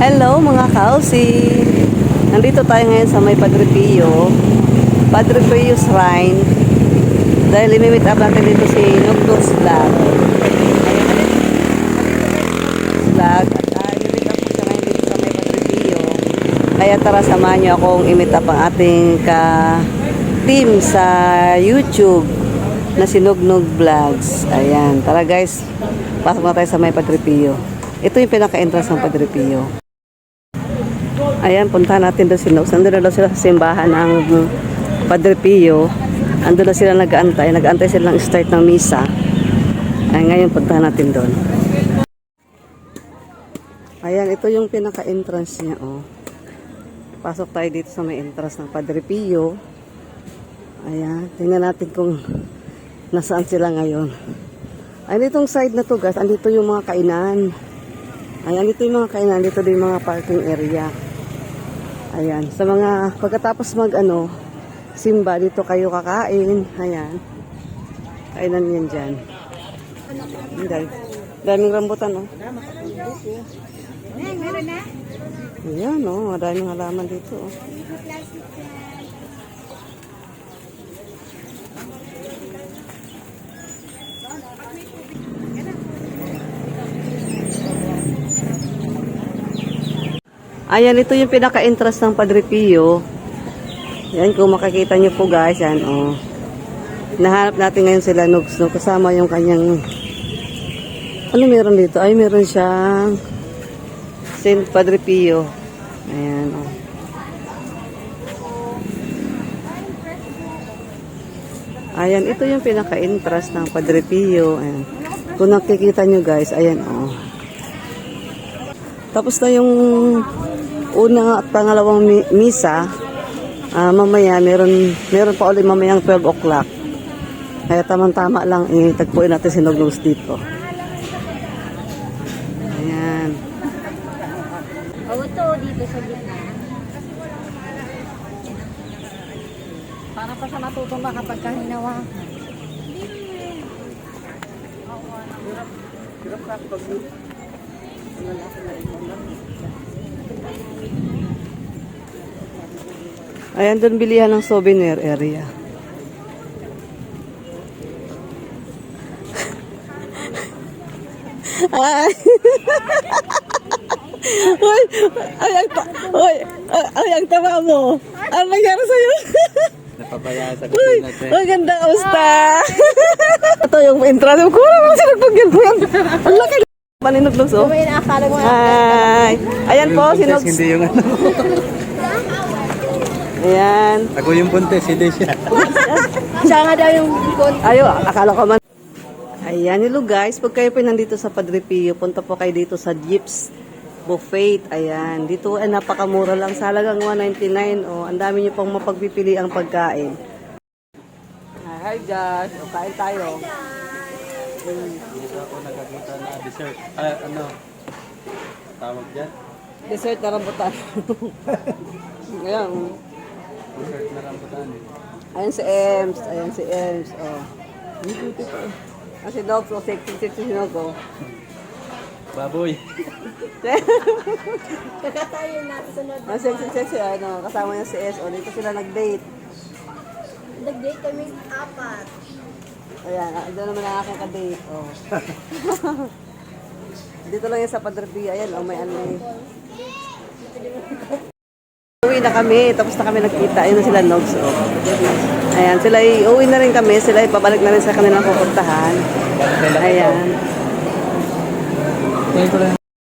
Hello mga kausi! Nandito tayo ngayon sa may Padre Pio Shrine dahil imimit up natin dito si Nugdug's Vlog. At imimit up ko siya ngayon dito sa may Padre Pio. Kaya tara, samahan niyo akong imit up ang ating ka-team sa YouTube na si Nugdug Vlogs. Ayan, tara guys, pasok na tayo sa may Padre Pio. Ito yung pinaka-entrance ng Padre Pio. Ayan, punta natin doon si Nox. Nandun na daw sila sa simbahan ng Padre Pio. Andun na sila nag-aantay. Nag-aantay sila ng start ng misa. Ay, ngayon punta natin doon. Ayan, ito yung pinaka-entrance niya. Oh. Pasok tayo dito sa may entrance ng Padre Pio. Ayan, tingnan natin kung nasaan sila ngayon. Ayan, itong side na to guys, andito yung mga kainan. Ayan, dito yung mga kainan, dito din yung mga parking area. Ayan, sa mga pagkatapos simba, dito kayo kakain. Ayan, kainan yan dyan. Daming rambutan, oh. Ayan, oh, daming halaman dito, oh. Ayan, ito yung pinaka-entrance ng Padre Pio. Yan, kung makikita nyo po guys, yan, oh. Nahanap natin ngayon sila Nugs, no? Kasama yung kanyang, ano meron dito? Ay, meron siyang Saint Padre Pio. Ayan, oh. Ayan, ito yung pinaka-entrance ng Padre Pio. Ayan. Kung nakikita nyo guys, ayan, oh. Tapos na yung una at pangalawang misa. Mamaya meron pa ulit mamayang 12 o'clock. Kaya tamang-tama lang tagpuin natin si Nugdug dito. Ayan. Ito dito sa gitna. Para pa sa matutumba kapag kahinawa. Ayan, doon bilihan ng souvenir area. Ay! Ay, ang tama mo. Ano nangyari sa'yo? Napapaya sa kusina. Ang ganda, kamusta? Ito yung entrance. Kurang lang sinagpagyan po yan. Ang laki. Paninugdog, so. May nakakala mo. Ay! Ayan po, si Nugs. Hindi yung ano. Ayan. Ako yung buntes, hindi siya. Siya nga daw yung ikon. Ayo, akala ko man. Ayan, hello guys. Pag kayo po nandito sa Padre Pio, punta po kayo dito sa Jeeps Buffet. Ayan, dito ay napakamura lang. Sa halagang 199. Oh, ang dami niyo pong mapagpipili ang pagkain. Hi guys, o, kain tayo. Dito ako nakakita na dessert. Ano? Tawag dyan? Dessert na rambutan. Ayan. Dessert na rambutan. Ayan si Ems. Ayan si Ems. Oh. Beautiful. Kasi Dogs, oh, sexy si Nog, oh. Baboy. Kakatayin natin sa nod. Ang sexy, ano, kasama niya si S. O, dito sila nag-date. Nag-date kami 4. Ayan, doon naman ang aking ka-date. Oh. Dito lang yan sa Padre Pio. Ayan, oh, may ano eh. Uwi na kami, tapos na kami nagkita. Ayun na sila Nogs. Oh. Ayan, sila uwi na rin kami. Sila pabalik na rin sa kanilang pupuntahan. Ayan.